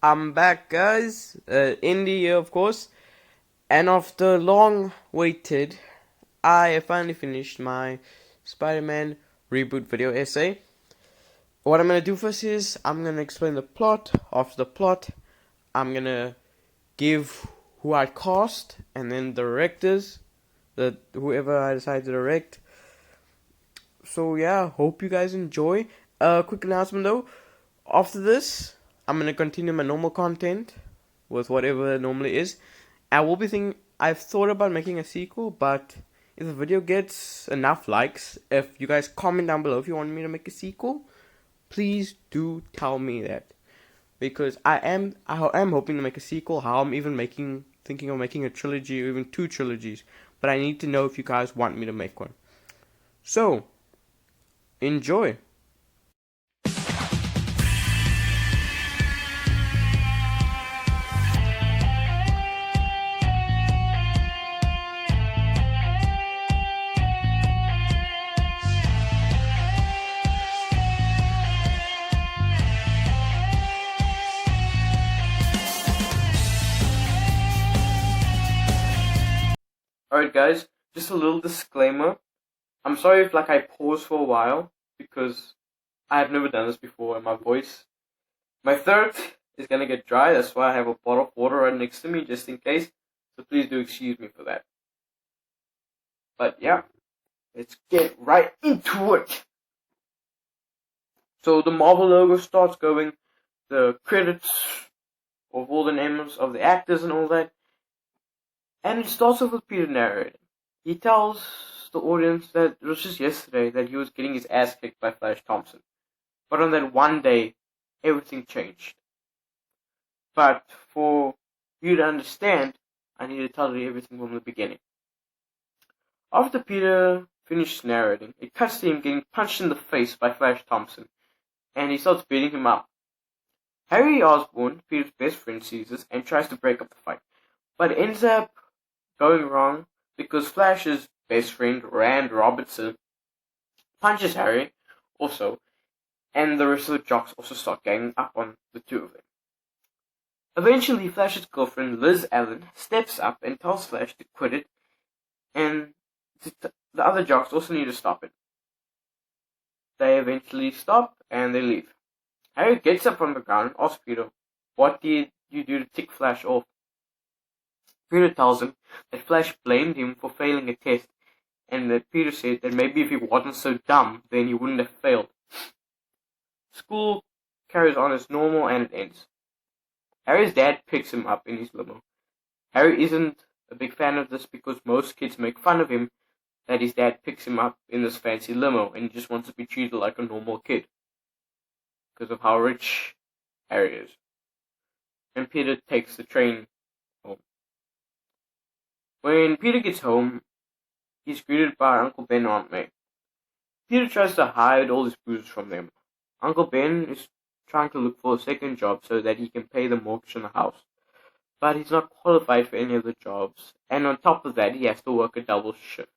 I'm back, guys. Indy here, of course. And after long waited, I have finally finished my Spider-Man reboot video essay. What I'm gonna do first is I'm gonna explain the plot. After the plot, I'm gonna give who I cast and then the directors, whoever I decide to direct. So yeah, hope you guys enjoy. Quick announcement though. After this, I'm gonna continue my normal content with whatever it normally is. I've thought about making a sequel, but if the video gets enough likes, if you guys comment down below if you want me to make a sequel, please do tell me that. Because I am hoping to make a sequel. How I'm even thinking of making a trilogy or even two trilogies. But I need to know if you guys want me to make one. So, enjoy. Alright guys, just a little disclaimer. I'm sorry if I pause for a while because I have never done this before and my throat is gonna get dry. That's why I have a bottle of water right next to me just in case. So please do excuse me for that. But yeah, let's get right into it. So the Marvel logo starts going, the credits of all the names of the actors and all that. And it starts off with Peter narrating. He tells the audience that it was just yesterday that he was getting his ass kicked by Flash Thompson. But on that one day, everything changed. But for you to understand, I need to tell you everything from the beginning. After Peter finishes narrating, it cuts to him getting punched in the face by Flash Thompson, and he starts beating him up. Harry Osborn, Peter's best friend, sees this and tries to break up the fight, but it ends up going wrong because Flash's best friend, Rand Robertson, punches Harry also, and the rest of the jocks also start ganging up on the two of them. Eventually, Flash's girlfriend, Liz Allen, steps up and tells Flash to quit it, and the other jocks also need to stop it. They eventually stop and they leave. Harry gets up from the ground and asks Peter, "What did you do to tick Flash off?" Peter tells him that Flash blamed him for failing a test, and that Peter said that maybe if he wasn't so dumb, then he wouldn't have failed. School carries on as normal and it ends. Harry's dad picks him up in his limo. Harry isn't a big fan of this because most kids make fun of him that his dad picks him up in this fancy limo and he just wants to be treated like a normal kid because of how rich Harry is. And Peter takes the train home. When Peter gets home, he's greeted by Uncle Ben and Aunt May. Peter tries to hide all his bruises from them. Uncle Ben is trying to look for a second job so that he can pay the mortgage on the house. But he's not qualified for any of the jobs, and on top of that, he has to work a double shift.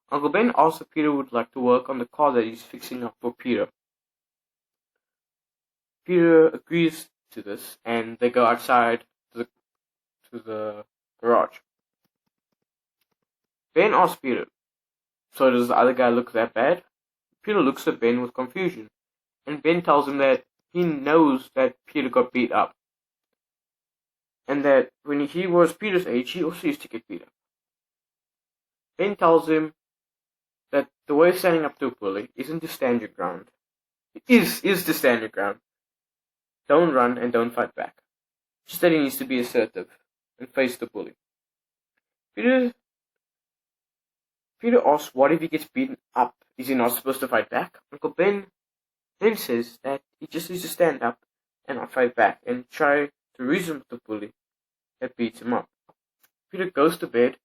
Uncle Ben asks if Peter would like to work on the car that he's fixing up for Peter. Peter agrees to this, and they go outside to the garage. Ben asks Peter, "So does the other guy look that bad?" Peter looks at Ben with confusion, and Ben tells him that he knows that Peter got beat up, and that when he was Peter's age, he also used to get beat up. Ben tells him that the way of standing up to a bully isn't to stand your ground. It is to stand your ground. Don't run and don't fight back. Just that he needs to be assertive and face the bully. Peter asks what if he gets beaten up? Is he not supposed to fight back? Uncle Ben then says that he just needs to stand up and not fight back and try to reason with the bully that beats him up. Peter goes to bed.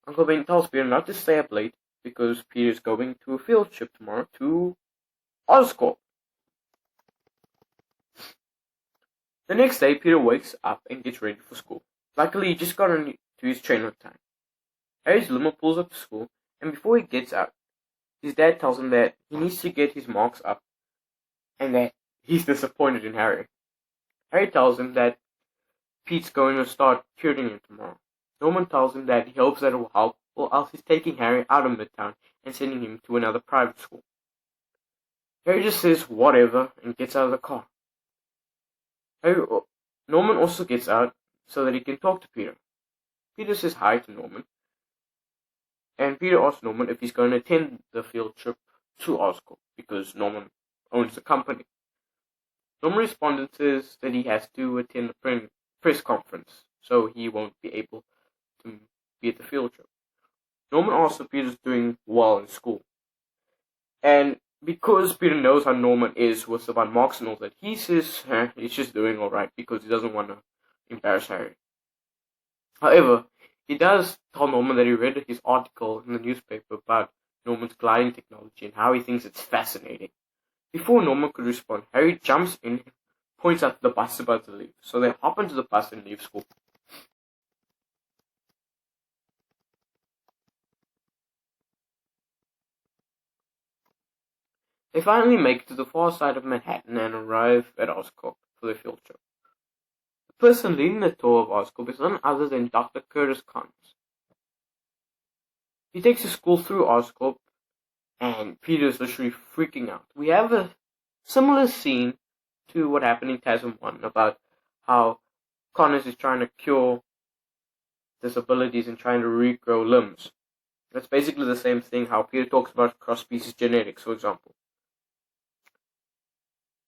Uncle Ben tells Peter not to stay up late because Peter's going to a field trip tomorrow to Oscorp. The next day, Peter wakes up and gets ready for school. Luckily, he just got on to his train on time. Harry's limo pulls up to school, and before he gets out, his dad tells him that he needs to get his marks up and that he's disappointed in Harry. Harry tells him that Pete's going to start curing him tomorrow. Norman tells him that he hopes that it will help, or else he's taking Harry out of Midtown and sending him to another private school. Harry just says whatever and gets out of the car. Norman also gets out so that he can talk to Peter. Peter says hi to Norman, and Peter asks Norman if he's going to attend the field trip to Oscorp because Norman owns the company. Norman responds and says that he has to attend a press conference, so he won't be able to be at the field trip. Norman asks if Peter's doing well in school. And because Peter knows how Norman is with about marks and all that, he says he's just doing alright because he doesn't want to embarrass Harry. However, he does tell Norman that he read his article in the newspaper about Norman's gliding technology and how he thinks it's fascinating. Before Norman could respond, Harry jumps in and points out the bus is about to leave, so they hop into the bus and leave school. They finally make it to the far side of Manhattan and arrive at Oscorp for their field trip. The person leading the tour of Oscorp is none other than Dr. Curtis Connors. He takes the school through Oscorp, and Peter's literally freaking out. We have a similar scene to what happened in TASM 1 about how Connors is trying to cure disabilities and trying to regrow limbs. That's basically the same thing how Peter talks about cross-species genetics, for example.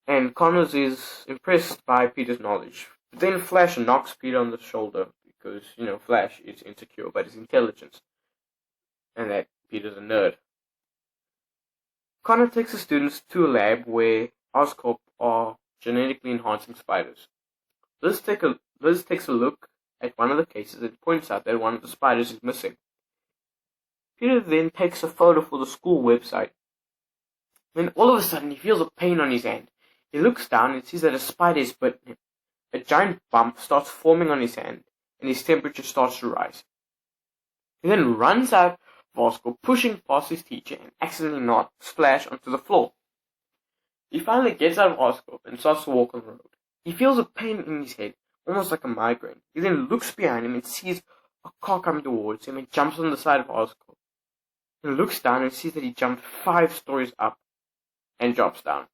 And Connors is impressed by Peter's knowledge. But then Flash knocks Peter on the shoulder because, Flash is insecure about his intelligence. And that Peter's a nerd. Connor takes the students to a lab where Oscorp are genetically enhancing spiders. Liz takes a look at one of the cases and points out that one of the spiders is missing. Peter then takes a photo for the school website. Then all of a sudden he feels a pain on his hand. He looks down and sees that a spider is bitten him. A giant bump starts forming on his hand and his temperature starts to rise. He then runs out of Oscorp, pushing past his teacher and accidentally knocks Flash onto the floor. He finally gets out of Oscorp and starts to walk on the road. He feels a pain in his head, almost like a migraine. He then looks behind him and sees a car coming towards him and jumps on the side of Oscorp. He looks down and sees that he jumped 5 stories up and drops down.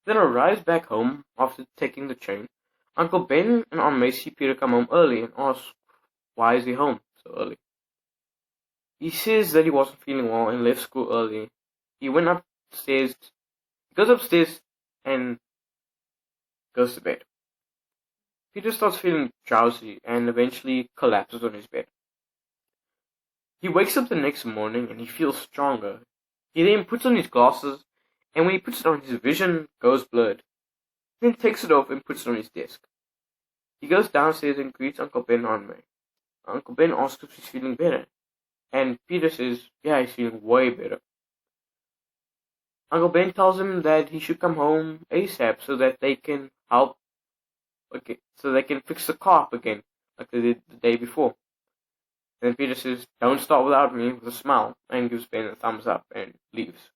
Then arrives back home after taking the train. Uncle Ben and Aunt May see Peter come home early and ask why is he home so early. He says that he wasn't feeling well and left school early. He goes upstairs and goes to bed. Peter starts feeling drowsy and eventually collapses on his bed. He wakes up the next morning and he feels stronger. He then puts on his glasses, and when he puts it on, his vision goes blurred. He then takes it off and puts it on his desk. He goes downstairs and greets Uncle Ben and Aunt May. Uncle Ben asks if he's feeling better, and Peter says, yeah, he's feeling way better. Uncle Ben tells him that he should come home ASAP so that they can fix the car up again, like they did the day before. Then Peter says, don't start without me, with a smile, and gives Ben a thumbs up and leaves.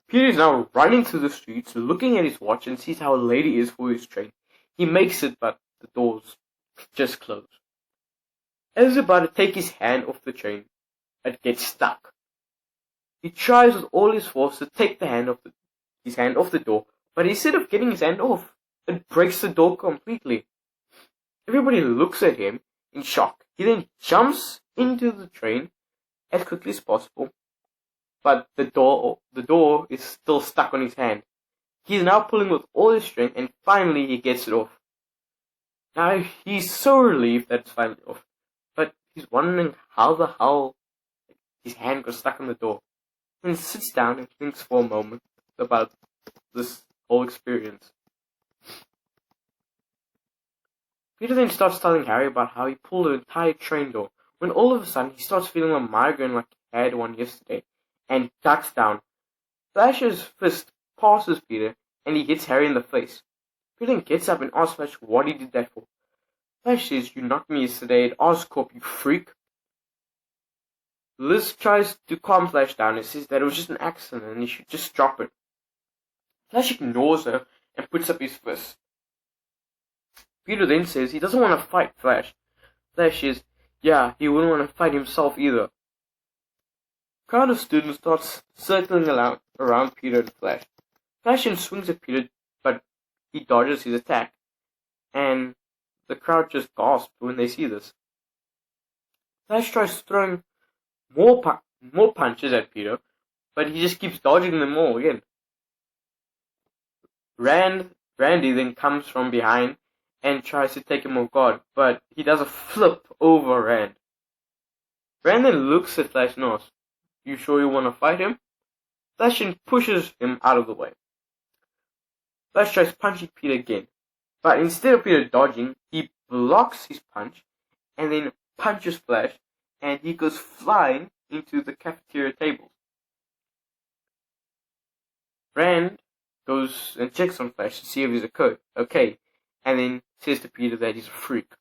Peter is now running through the streets, looking at his watch and sees how late he is for his train. He makes it, but the doors just close. As he's about to take his hand off the train, it gets stuck. He tries with all his force to take his hand off the door, but instead of getting his hand off, it breaks the door completely. Everybody looks at him in shock. He then jumps into the train as quickly as possible, but the door is still stuck on his hand. He is now pulling with all his strength, and finally he gets it off. Now he's so relieved that it's finally off, but he's wondering how the hell his hand got stuck on the door. Then sits down and thinks for a moment about this whole experience. Peter then starts telling Harry about how he pulled an entire train door, when all of a sudden he starts feeling a migraine like he had one yesterday, and ducks down. Flash's fist passes Peter, and he hits Harry in the face. Peter then gets up and asks Flash what he did that for. Flash says, you knocked me yesterday at Oscorp, you freak. Liz tries to calm Flash down and says that it was just an accident and he should just drop it. Flash ignores her and puts up his fist. Peter then says he doesn't want to fight Flash. Flash says, yeah, he wouldn't want to fight himself either. Crowd of students starts circling around Peter and Flash. Flash then swings at Peter, but he dodges his attack. And the crowd just gasps when they see this. Flash tries throwing more punches at Peter, but he just keeps dodging them all again. Randy then comes from behind and tries to take him off guard, but he does a flip over Rand. Rand then looks at Flash and asks, you sure you want to fight him? Flash then pushes him out of the way. Flash tries punching Peter again, but instead of Peter dodging, he blocks his punch and then punches Flash, and he goes flying into the cafeteria tables. Rand goes and checks on Flash to see if he's okay, and then says to Peter that he's a freak.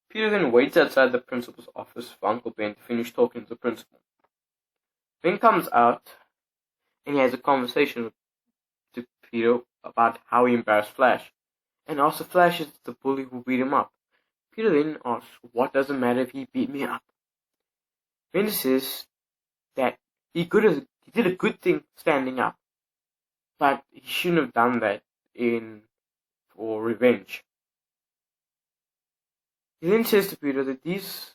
Peter then waits outside the principal's office for Uncle Ben to finish talking to the principal. Ben comes out and he has a conversation to Peter about how he embarrassed Flash, and asks if Flash is the bully who beat him up. Peter then asks, what does it matter if he beat me up? Ben says that he did a good thing standing up, but he shouldn't have done that for revenge. He then says to Peter that he's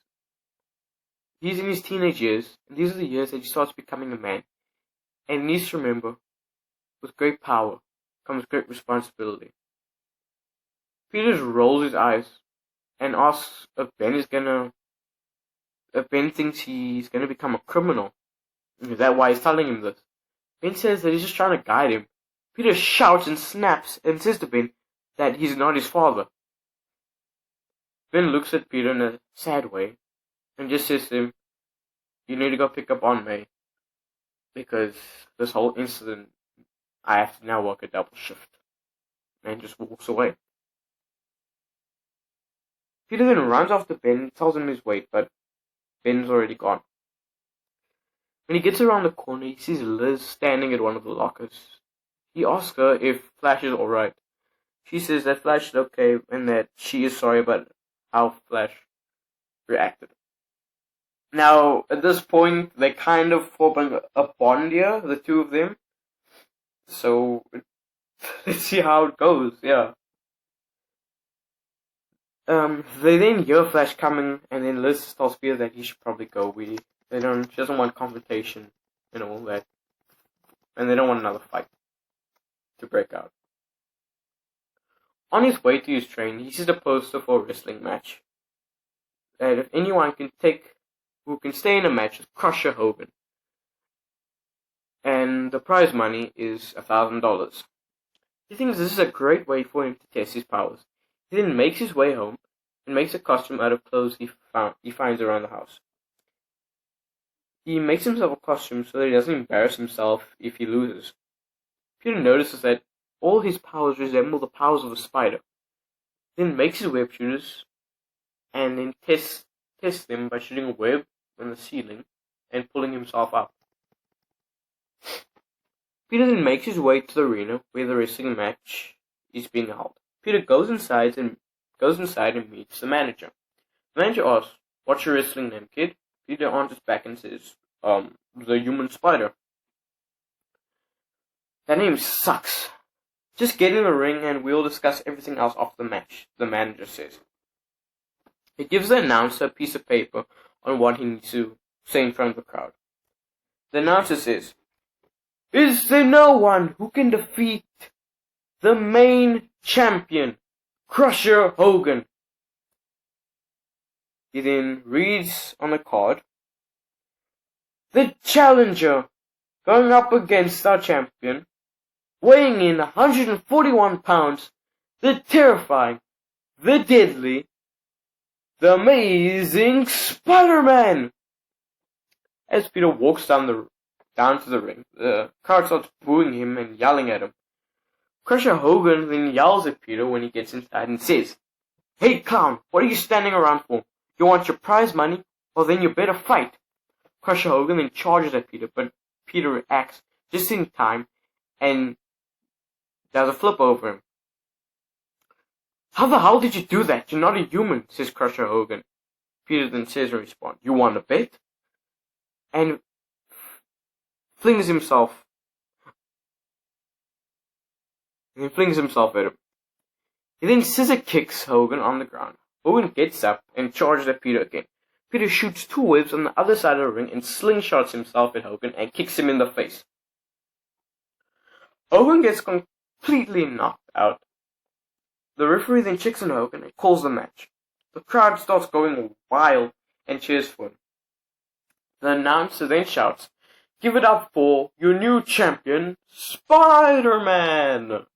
in his teenage years, and these are the years that he starts becoming a man, and he needs to remember, with great power comes great responsibility. Peter just rolls his eyes and asks if Ben thinks he's gonna become a criminal. Is that why he's telling him this? Ben says that he's just trying to guide him. Peter shouts and snaps and says to Ben that he's not his father. Ben looks at Peter in a sad way and just says to him, you need to go pick up Aunt May, because this whole incident, I have to now work a double shift. And just walks away. Peter then runs after Ben and tells him his weight, but Ben's already gone. When he gets around the corner, he sees Liz standing at one of the lockers. He asks her if Flash is alright. She says that Flash is okay and that she is sorry about how Flash reacted. Now, at this point, they kind of form a bond here, the two of them. So, let's see how it goes, yeah. They then hear Flash coming, and then Liz tells Peter that he should probably go. She doesn't want confrontation and all that. And they don't want another fight to break out. On his way to his train, he sees a poster for a wrestling match. That if anyone who can stay in a match is Crusher Hogan. And the prize money is $1,000. He thinks this is a great way for him to test his powers. He then makes his way home and makes a costume out of clothes he finds around the house. He makes himself a costume so that he doesn't embarrass himself if he loses. Peter notices that all his powers resemble the powers of a spider. He then makes his web shooters and then tests them by shooting a web on the ceiling and pulling himself up. Peter then makes his way to the arena where the wrestling match is being held. Peter goes inside and meets the manager. The manager asks, what's your wrestling name, kid? Peter answers back and says, the human spider. That name sucks. Just get in the ring and we'll discuss everything else after the match, the manager says. He gives the announcer a piece of paper on what he needs to say in front of the crowd. The announcer says, is there no one who can defeat the main champion, Crusher Hogan? He then reads on the card, the challenger going up against our champion, weighing in 141 pounds, the terrifying, the deadly, the amazing Spider-Man. As Peter walks down to the ring, the crowd starts booing him and yelling at him. Crusher Hogan then yells at Peter when he gets inside and says, "Hey, clown, what are you standing around for? You want your prize money? Well, then you better fight." Crusher Hogan then charges at Peter, but Peter reacts just in time and does a flip over him. "How the hell did you do that? You're not a human," says Crusher Hogan. Peter then says in response, "You want a bet?" And flings himself at him. He then scissor kicks Hogan on the ground. Hogan gets up and charges at Peter again. Peter shoots 2 webs on the other side of the ring and slingshots himself at Hogan and kicks him in the face. Hogan gets completely knocked out. The referee then checks on Hogan and calls the match. The crowd starts going wild and cheers for him. The announcer then shouts, "Give it up for your new champion, Spider-Man!"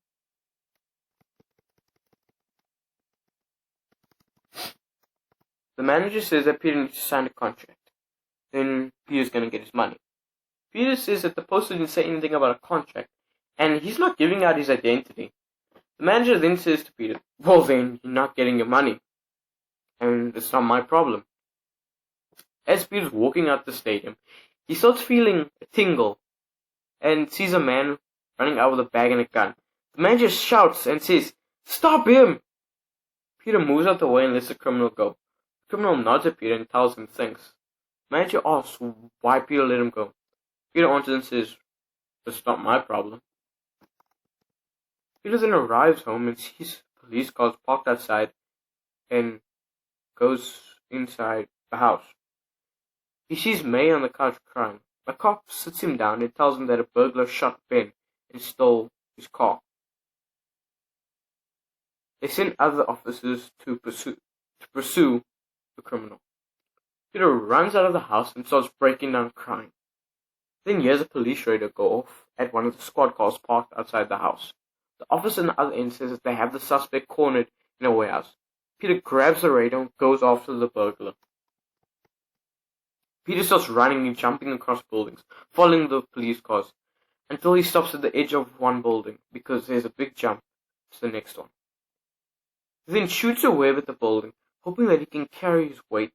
The manager says that Peter needs to sign a contract. Then Peter's gonna get his money. Peter says that the poster didn't say anything about a contract, and he's not giving out his identity. The manager then says to Peter, "Well then, you're not getting your money, and it's not my problem." As Peter's walking out the stadium, he starts feeling a tingle, and sees a man running out with a bag and a gun. The manager shouts and says, "Stop him!" Peter moves out the way and lets the criminal go. The criminal nods at Peter and tells him thanks. The manager asks why Peter let him go. Peter answers and says, "It's not my problem." Peter then arrives home and sees police cars parked outside and goes inside the house. He sees May on the couch crying. A cop sits him down and tells him that a burglar shot Ben and stole his car. They send other officers to pursue the criminal. Peter runs out of the house and starts breaking down crying. Then hears a police radar go off at one of the squad cars parked outside the house. The officer on the other end says that they have the suspect cornered in a warehouse. Peter grabs the radar and goes after the burglar. Peter starts running and jumping across buildings, following the police cars, until he stops at the edge of one building, because there's a big jump to the next one. He then shoots a web at the building, hoping that he can carry his weight,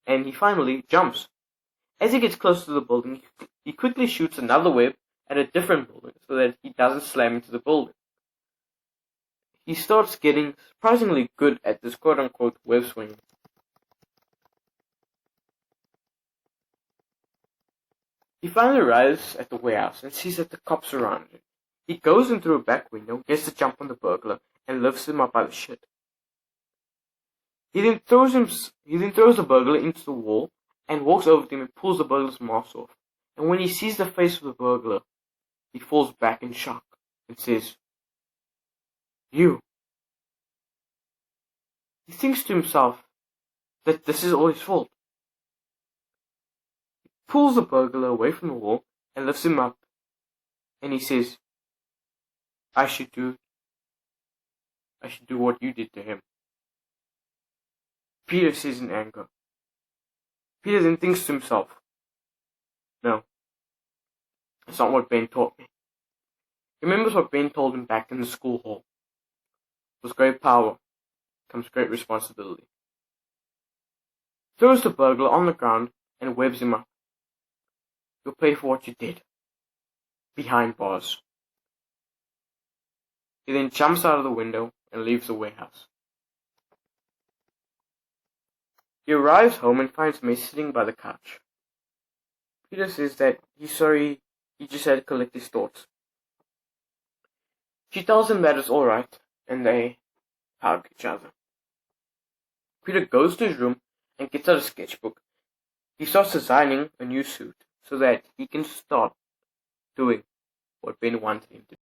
and he finally jumps. As he gets close to the building, he quickly shoots another web at a different building, so that he doesn't slam into the building. He starts getting surprisingly good at this quote-unquote web swinging. He finally arrives at the warehouse and sees that the cops surround him. He goes in through a back window, gets the jump on the burglar, and lifts him up by the shit. He then throws the burglar into the wall and walks over to him and pulls the burglar's mask off. And when he sees the face of the burglar, he falls back in shock and says, "You." He thinks to himself that this is all his fault. He pulls the burglar away from the wall and lifts him up, and he says, I should do what you did to him." Peter says in anger. Peter then thinks to himself, "No, that's not what Ben taught me." He remembers what Ben told him back in the school hall. With great power comes great responsibility. Throws the burglar on the ground and webs him up. "You'll pay for what you did." Behind bars. He then jumps out of the window and leaves the warehouse. He arrives home and finds May sitting by the couch. Peter says that he's sorry, he just had to collect his thoughts. She tells him that it's alright, and they hug each other. Peter goes to his room and gets out a sketchbook. He starts designing a new suit so that he can start doing what Ben wanted him to do.